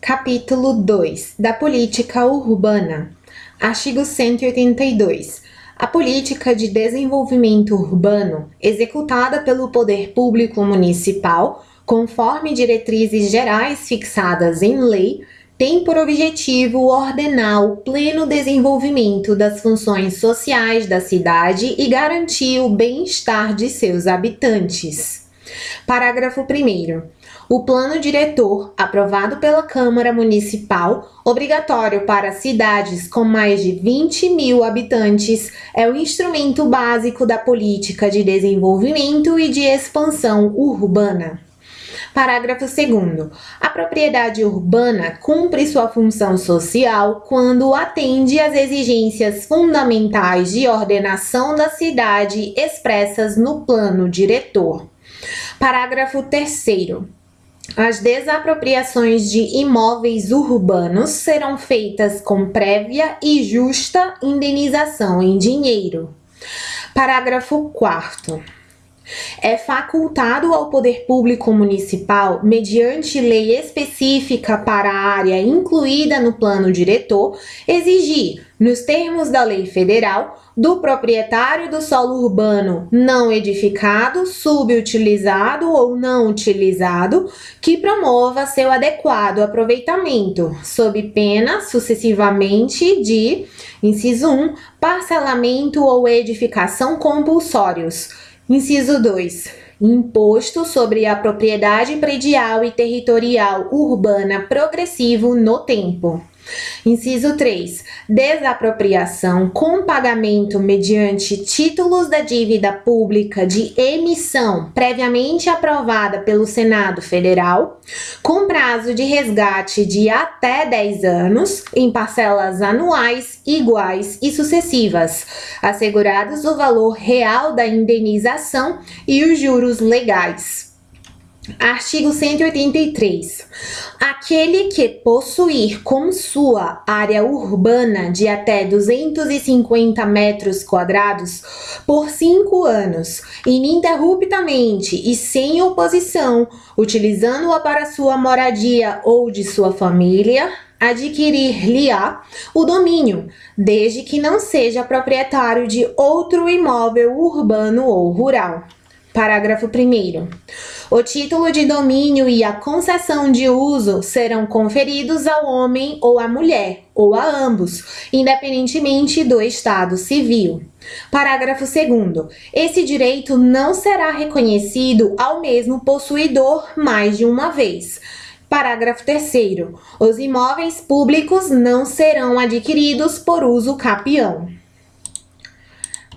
Capítulo 2 da Política Urbana. Artigo 182. A política de desenvolvimento urbano, executada pelo poder público municipal, conforme diretrizes gerais fixadas em lei, tem por objetivo ordenar o pleno desenvolvimento das funções sociais da cidade e garantir o bem-estar de seus habitantes. Parágrafo 1º. O plano diretor, aprovado pela Câmara Municipal, obrigatório para cidades com mais de 20.000 habitantes, é o instrumento básico da política de desenvolvimento e de expansão urbana. Parágrafo 2º. A propriedade urbana cumpre sua função social quando atende às exigências fundamentais de ordenação da cidade expressas no plano diretor. Parágrafo 3º. As desapropriações de imóveis urbanos serão feitas com prévia e justa indenização em dinheiro. Parágrafo 4º. É facultado ao poder público municipal, mediante lei específica para a área incluída no plano diretor, exigir, nos termos da lei federal, do proprietário do solo urbano não edificado, subutilizado ou não utilizado, que promova seu adequado aproveitamento, sob pena, sucessivamente, de, inciso 1, parcelamento ou edificação compulsórios. Inciso 2. Imposto sobre a propriedade predial e territorial urbana progressivo no tempo. Inciso 3. Desapropriação com pagamento mediante títulos da dívida pública de emissão previamente aprovada pelo Senado Federal, com prazo de resgate de até 10 anos, em parcelas anuais iguais e sucessivas, assegurados o valor real da indenização e os juros legais. Artigo 183. Aquele que possuir com sua área urbana de até 250 metros quadrados por 5 anos, ininterruptamente e sem oposição, utilizando-a para sua moradia ou de sua família, adquirir-lhe-á o domínio, desde que não seja proprietário de outro imóvel urbano ou rural. Parágrafo 1º. O título de domínio e a concessão de uso serão conferidos ao homem ou à mulher, ou a ambos, independentemente do estado civil. Parágrafo 2º. Esse direito não será reconhecido ao mesmo possuidor mais de uma vez. Parágrafo 3º. Os imóveis públicos não serão adquiridos por uso capião.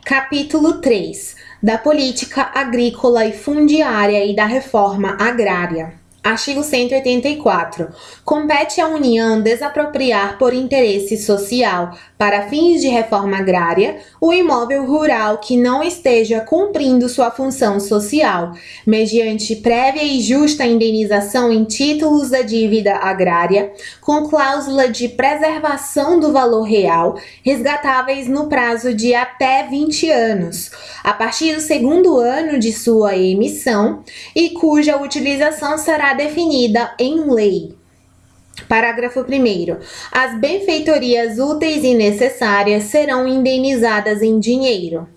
Capítulo 3 da Política Agrícola e Fundiária e da Reforma Agrária. Artigo 184. Compete à União desapropriar por interesse social, para fins de reforma agrária, o imóvel rural que não esteja cumprindo sua função social, mediante prévia e justa indenização em títulos da dívida agrária, com cláusula de preservação do valor real, resgatáveis no prazo de até 20 anos, a partir do segundo ano de sua emissão, e cuja utilização será definida em lei. Parágrafo 1º. As benfeitorias úteis e necessárias serão indenizadas em dinheiro.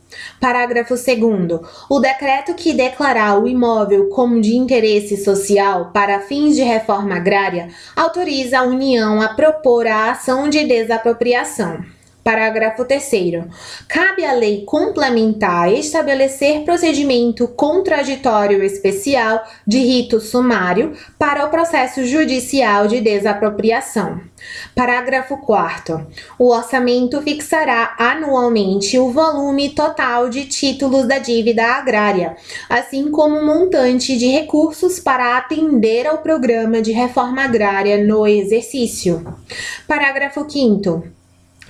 Parágrafo 2º. O decreto que declarar o imóvel como de interesse social para fins de reforma agrária autoriza a União a propor a ação de desapropriação. Parágrafo 3º. Cabe à lei complementar estabelecer procedimento contraditório especial de rito sumário para o processo judicial de desapropriação. Parágrafo 4º. O orçamento fixará anualmente o volume total de títulos da dívida agrária, assim como o montante de recursos para atender ao programa de reforma agrária no exercício. Parágrafo 5º.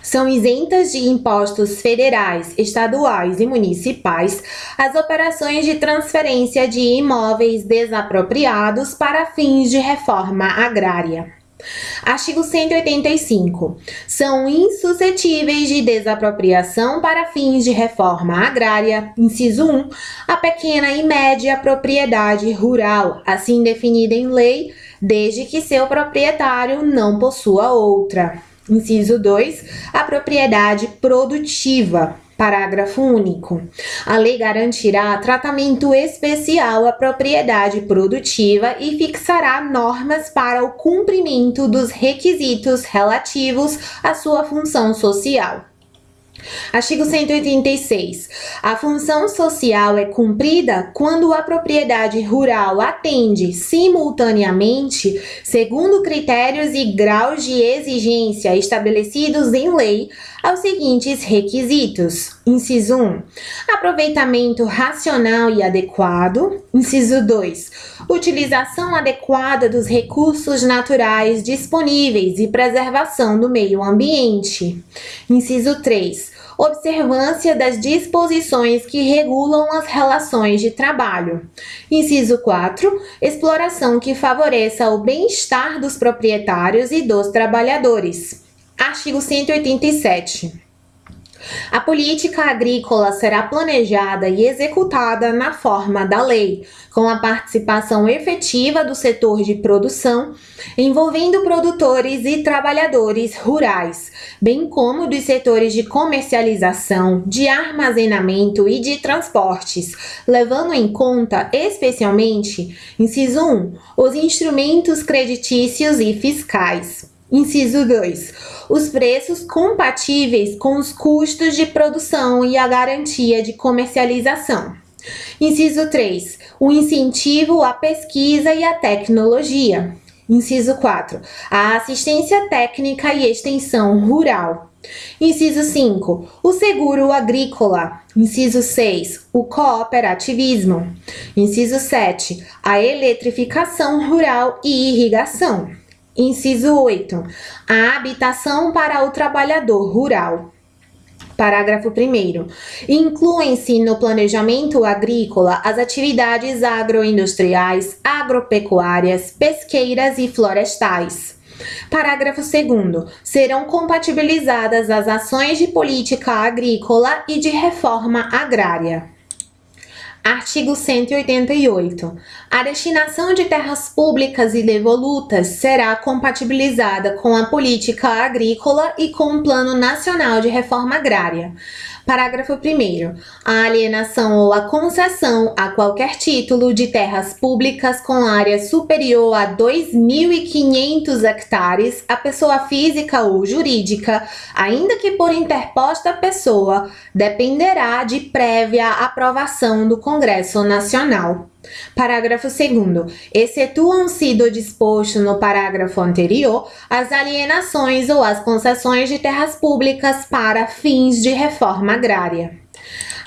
São isentas de impostos federais, estaduais e municipais as operações de transferência de imóveis desapropriados para fins de reforma agrária. Artigo 185. São insuscetíveis de desapropriação para fins de reforma agrária, inciso 1, a pequena e média propriedade rural, assim definida em lei, desde que seu proprietário não possua outra. Inciso 2, a propriedade produtiva. Parágrafo único. A lei garantirá tratamento especial à propriedade produtiva e fixará normas para o cumprimento dos requisitos relativos à sua função social. Artigo 186. A função social é cumprida quando a propriedade rural atende simultaneamente, segundo critérios e graus de exigência estabelecidos em lei, aos seguintes requisitos. Inciso 1. Aproveitamento racional e adequado. Inciso 2. Utilização adequada dos recursos naturais disponíveis e preservação do meio ambiente. Inciso 3. Observância das disposições que regulam as relações de trabalho. Inciso 4. Exploração que favoreça o bem-estar dos proprietários e dos trabalhadores. Artigo 187. A política agrícola será planejada e executada na forma da lei, com a participação efetiva do setor de produção, envolvendo produtores e trabalhadores rurais, bem como dos setores de comercialização, de armazenamento e de transportes, levando em conta, especialmente, inciso 1, os instrumentos creditícios e fiscais. Inciso 2. Os preços compatíveis com os custos de produção e a garantia de comercialização. Inciso 3. O incentivo à pesquisa e à tecnologia. Inciso 4. A assistência técnica e extensão rural. Inciso 5. O seguro agrícola. Inciso 6. O cooperativismo. Inciso 7. A eletrificação rural e irrigação. Inciso 8. A habitação para o trabalhador rural. Parágrafo 1º. Incluem-se no planejamento agrícola as atividades agroindustriais, agropecuárias, pesqueiras e florestais. Parágrafo 2º. Serão compatibilizadas as ações de política agrícola e de reforma agrária. Artigo 188. A destinação de terras públicas e devolutas será compatibilizada com a política agrícola e com o Plano Nacional de Reforma Agrária. Parágrafo 1º. A alienação ou a concessão a qualquer título de terras públicas com área superior a 2.500 hectares a pessoa física ou jurídica, ainda que por interposta pessoa, dependerá de prévia aprovação do Congresso Nacional. Parágrafo 2º. Excetuam-se do disposto no parágrafo anterior as alienações ou as concessões de terras públicas para fins de reforma agrária.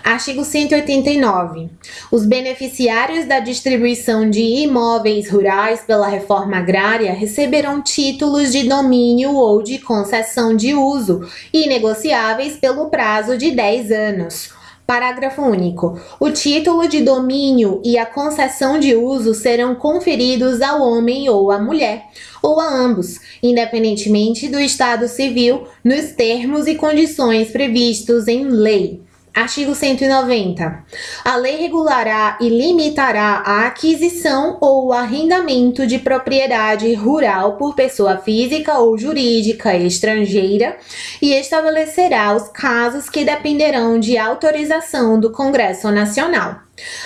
Artigo 189. Os beneficiários da distribuição de imóveis rurais pela reforma agrária receberão títulos de domínio ou de concessão de uso, inegociáveis pelo prazo de 10 anos. Parágrafo único. O título de domínio e a concessão de uso serão conferidos ao homem ou à mulher, ou a ambos, independentemente do estado civil, nos termos e condições previstos em lei. Artigo 190. A lei regulará e limitará a aquisição ou o arrendamento de propriedade rural por pessoa física ou jurídica estrangeira e estabelecerá os casos que dependerão de autorização do Congresso Nacional.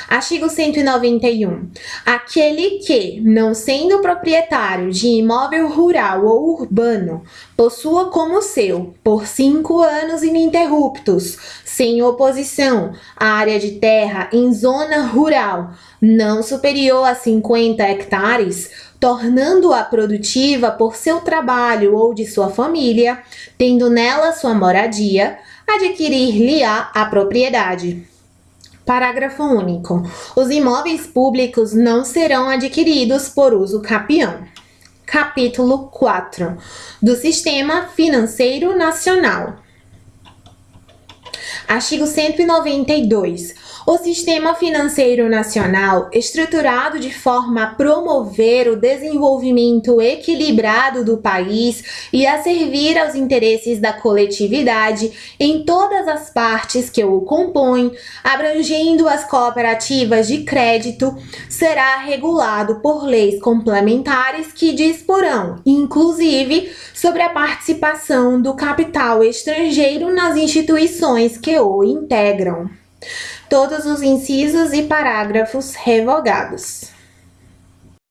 Artigo 191. Aquele que, não sendo proprietário de imóvel rural ou urbano, possua como seu, por 5 anos ininterruptos, sem oposição, a área de terra em zona rural não superior a 50 hectares, tornando-a produtiva por seu trabalho ou de sua família, tendo nela sua moradia, adquirir-lhe-á a propriedade. Parágrafo único. Os imóveis públicos não serão adquiridos por uso capião. Capítulo 4 do Sistema Financeiro Nacional. Artigo 192. O sistema financeiro nacional, estruturado de forma a promover o desenvolvimento equilibrado do país e a servir aos interesses da coletividade em todas as partes que o compõem, abrangendo as cooperativas de crédito, será regulado por leis complementares que disporão, inclusive, sobre a participação do capital estrangeiro nas instituições que o integram. Todos os incisos e parágrafos revogados.